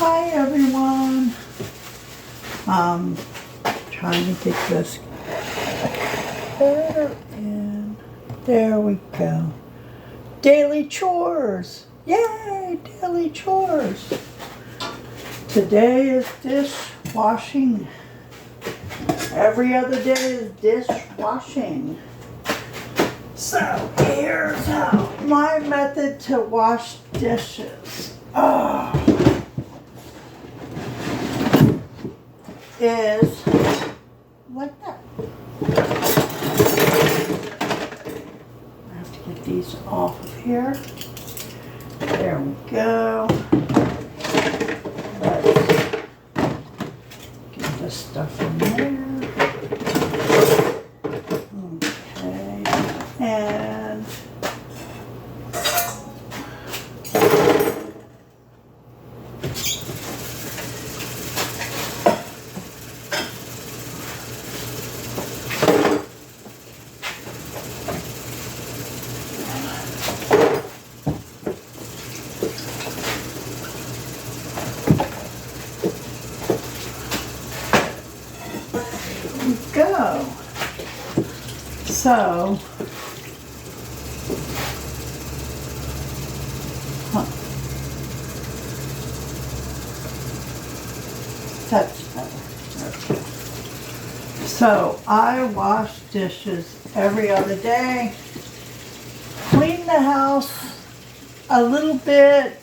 Hi everyone. Trying to get this better in. There we go. Daily chores. Yay, daily chores. Today is dishwashing. Every other day is dishwashing. So here's my method to wash dishes. Is like that. I have to get these off of here. There we go. Let's get this stuff in there. Okay. And go. So, that's better. Okay. So I wash dishes every other day. Clean the house a little bit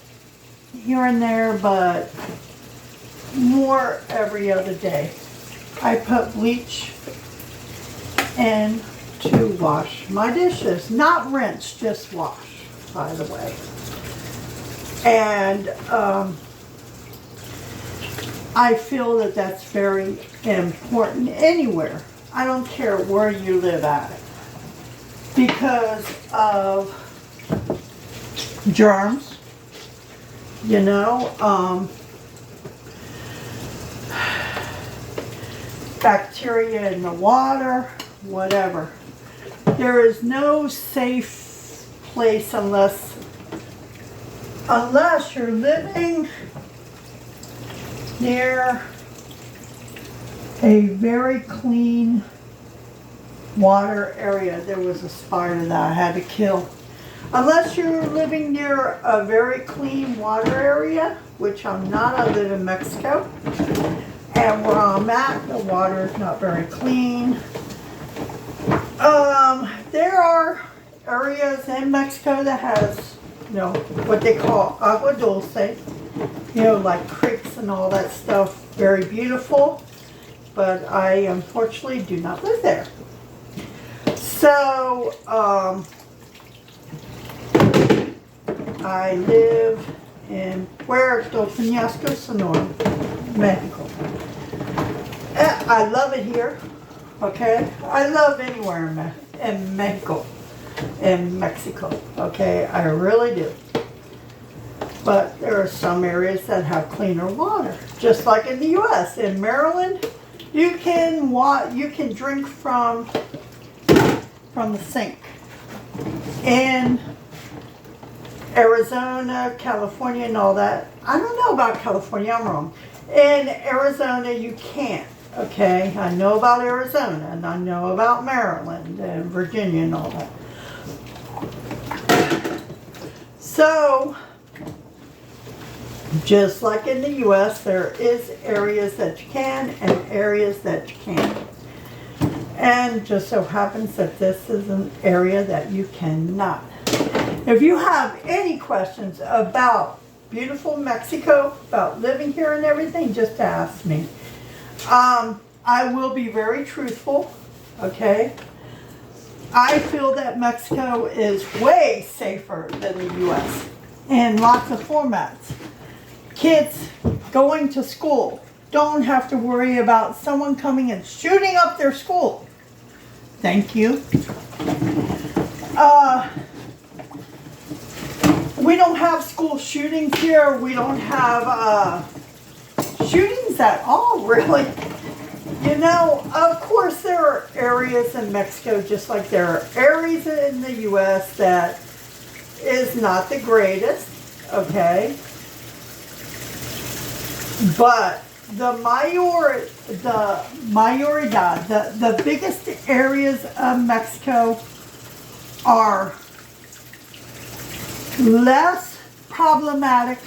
here and there, but more every other day. I put bleach in to wash my dishes. Not rinse, just wash, by the way. And I feel that that's very important anywhere. I don't care where you live at. Because of germs, you know, bacteria in the water, whatever. There is no safe place unless you're living near a very clean water area. There was a spider that I had to kill. Unless you're living near a very clean water area, which I'm not, I live in Mexico. And where I'm at, the water is not very clean. There are areas in Mexico that has, you know, what they call agua dulce. You know, like creeks and all that stuff. Very beautiful. But I unfortunately do not live there. So, I live in Puerto Peñasco, Sonora, Mexico. I love it here, okay? I love anywhere in Mexico, okay? I really do. But there are some areas that have cleaner water, just like in the U.S. In Maryland, you can drink from the sink. In Arizona, California, and all that. I don't know about California, I'm wrong. In Arizona, you can't, okay? I know about Arizona, and I know about Maryland, and Virginia, and all that. So, just like in the U.S., there is areas that you can and areas that you can't. And just so happens that this is an area that you cannot. If you have any questions about beautiful Mexico, about living here and everything, just ask me. I will be very truthful, okay? I feel that Mexico is way safer than the U.S. in lots of formats. Kids going to school don't have to worry about someone coming and shooting up their school. Thank you. We don't have school shootings here. We don't have shootings at all, really. You know, of course there are areas in Mexico, just like there are areas in the U.S. that is not the greatest, okay? But the mayoridad, the biggest areas of Mexico are less problematic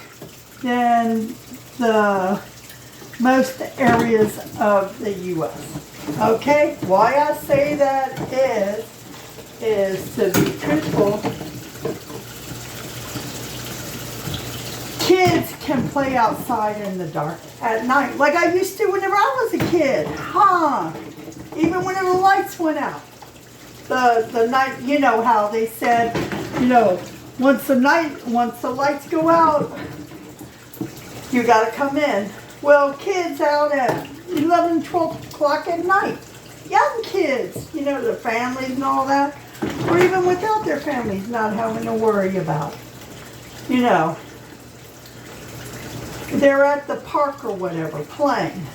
than the most areas of the U.S. Okay? Why I say that is to be truthful. Kids can play outside in the dark at night, like I used to whenever I was a kid. Even whenever the lights went out. The night, you know how they said, you know, once the lights go out, you gotta come in. Well, kids out at 11, 12 o'clock at night, young kids, you know, their families and all that, or even without their families, not having to worry about, you know, they're at the park or whatever playing.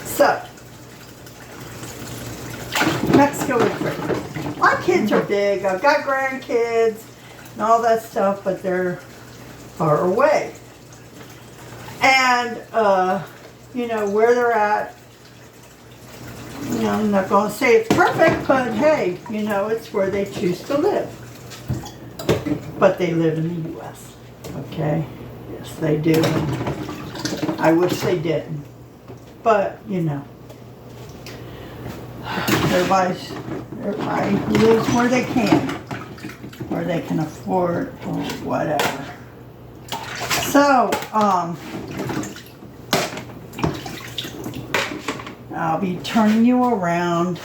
So, Mexico is great. My kids are big. I've got grandkids and all that stuff, but they're far away. And, you know, where they're at, you know, I'm not going to say it's perfect, but hey, you know, it's where they choose to live. But they live in the U.S., okay? Yes, they do. I wish they didn't. But, you know, everybody lives where they can afford or whatever. So, I'll be turning you around.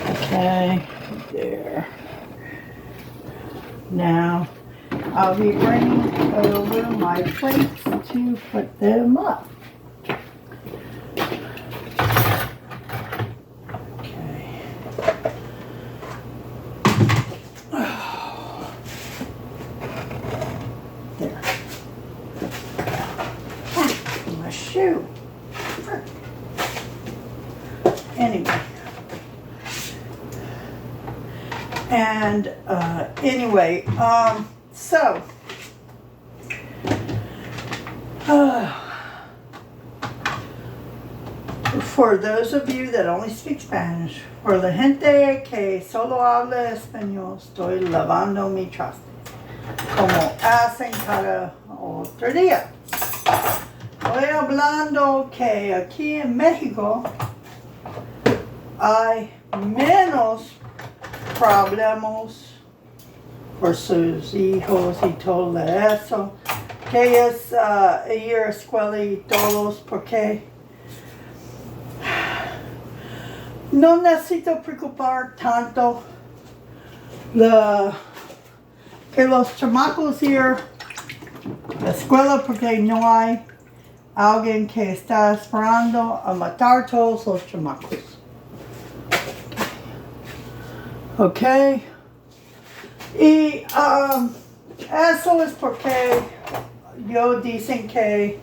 Okay, there. Now, I'll be bringing over my plates to put them up. Okay. There. My shoe. Anyway. And anyway, so for those of you that only speak Spanish, for la gente que solo habla español, estoy lavando mi traste, como hacen cada otro día. Estoy hablando que aquí en México hay menos problemas por sus hijos y todo eso, que es ir a escuela y todos, porque no necesito preocupar tanto que los chamacos ir a la escuela, porque no hay alguien que está esperando a matar todos los chamacos. Ok, y eso es porque yo dicen que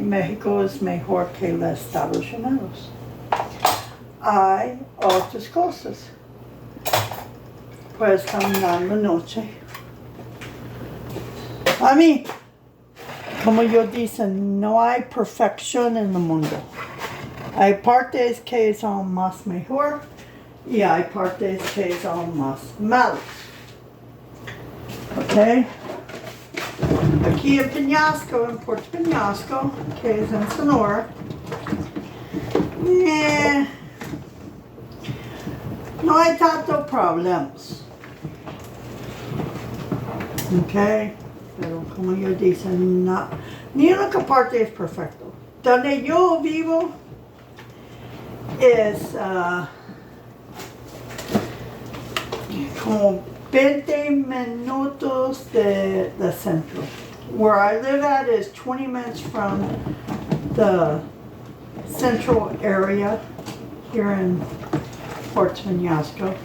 México es mejor que los Estados Unidos. Hay otras cosas. Pues caminar la noche. A mí, como yo dicen, no hay perfección en el mundo. Hay partes que son más mejor y hay partes que son más malos. ¿Ok? Aquí en Peñasco, en Puerto Peñasco, que es en Sonora, no hay tantos problemas. ¿Ok? Pero como yo dicen, no, ni una parte es perfecto. Donde yo vivo, es como 20 minutos de centro. Where I live at is 20 minutes from the central area here in Puerto Peñasco.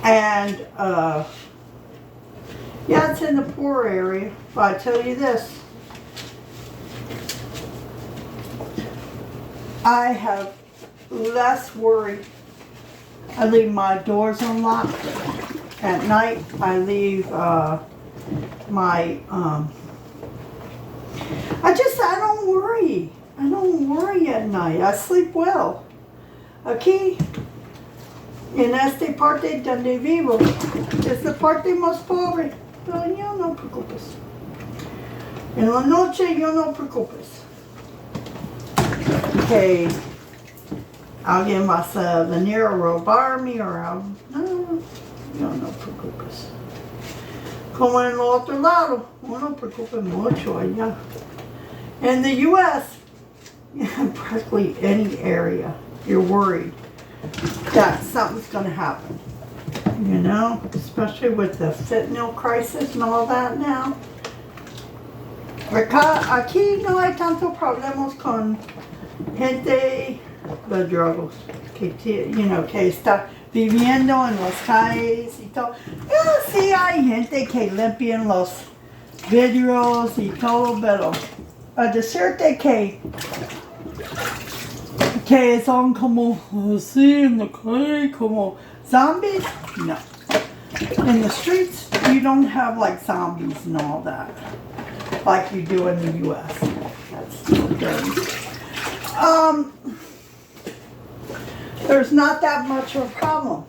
And yeah, it's in the poor area, but I tell you this, I have less worry. I leave my doors unlocked at night. I leave my, I don't worry. I don't worry at night. I sleep well. Aquí, en esta parte donde vivo, es la parte más pobre. Pero yo no preocupes. En la noche yo no preocupes. Que alguien va a venir a robarme o algo. No, yo no preocupes. Como en el otro lado, uno preocupa mucho allá. In the U.S., practically any area, you're worried that something's going to happen. You know, especially with the fentanyl crisis and all that now. Aquí no hay tanto problemas con gente de drogas que está viviendo en las calles y todo. Sí hay gente que limpian los vidrios y todo, pero a decirte que son como así en la calle, como zombies, no. In the streets, you don't have like zombies and all that, like you do in the U.S. That's still dirty. There's not that much of a problem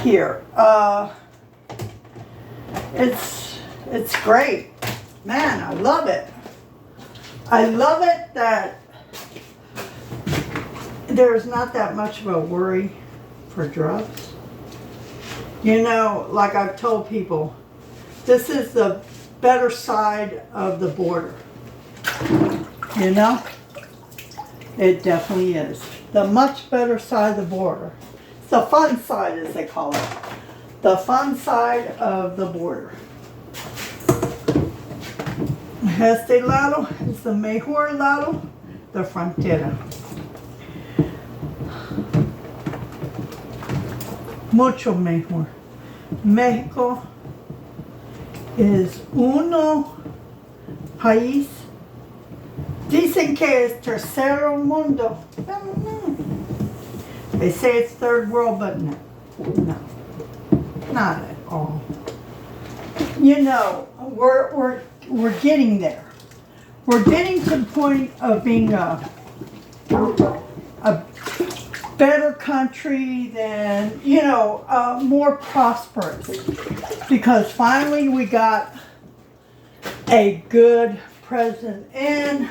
here. It's great. Man, I love it. I love it that there's not that much of a worry for drugs. You know, like I've told people, this is the better side of the border. You know? It definitely is. The much better side of the border. It's the fun side, as they call it. The fun side of the border. Este lado es the mejor lado, the frontera. Mucho mejor. México es uno país. Dicen que es tercero mundo. I don't know. They say it's third world, but no. No. Not at all. You know, we're getting there. We're getting to the point of being a better country than, you know, more prosperous. Because finally we got a good president in.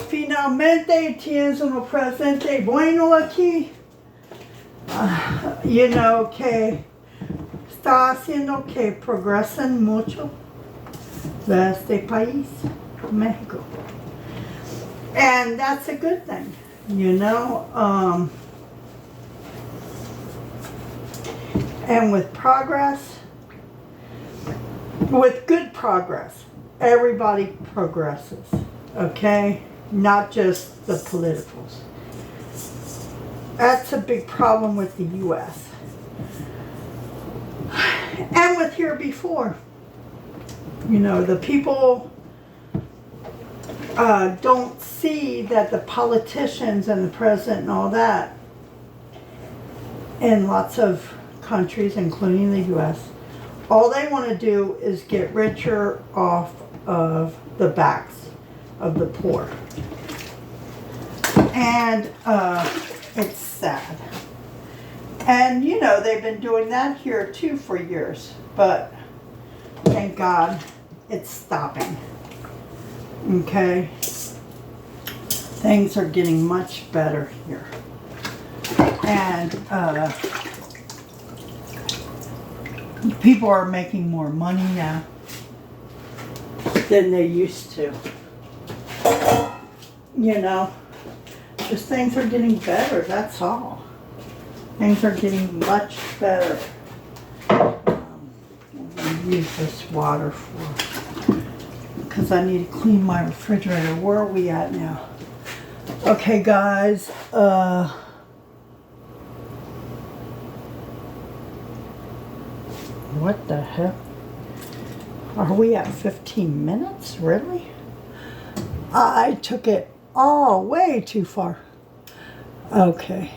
Finalmente tienes un presidente bueno aquí. You know, que está haciendo que progresen mucho de este país, Mexico. And that's a good thing, you know. And with progress, with good progress, everybody progresses, okay? Not just the politicals. That's a big problem with the U.S. And with here before. You know, the people don't see that the politicians and the president and all that in lots of countries, including the U.S., all they want to do is get richer off of the backs of the poor. And it's sad. And, you know, they've been doing that here, too, for years. But, thank God, it's stopping. Okay? Things are getting much better here. And, people are making more money now than they used to. You know? Just things are getting better, that's all. Things are getting much better. I'm going to use this water for, because I need to clean my refrigerator. Where are we at now? Okay, guys. What the heck? Are we at 15 minutes? Really? I took it all way too far. Okay.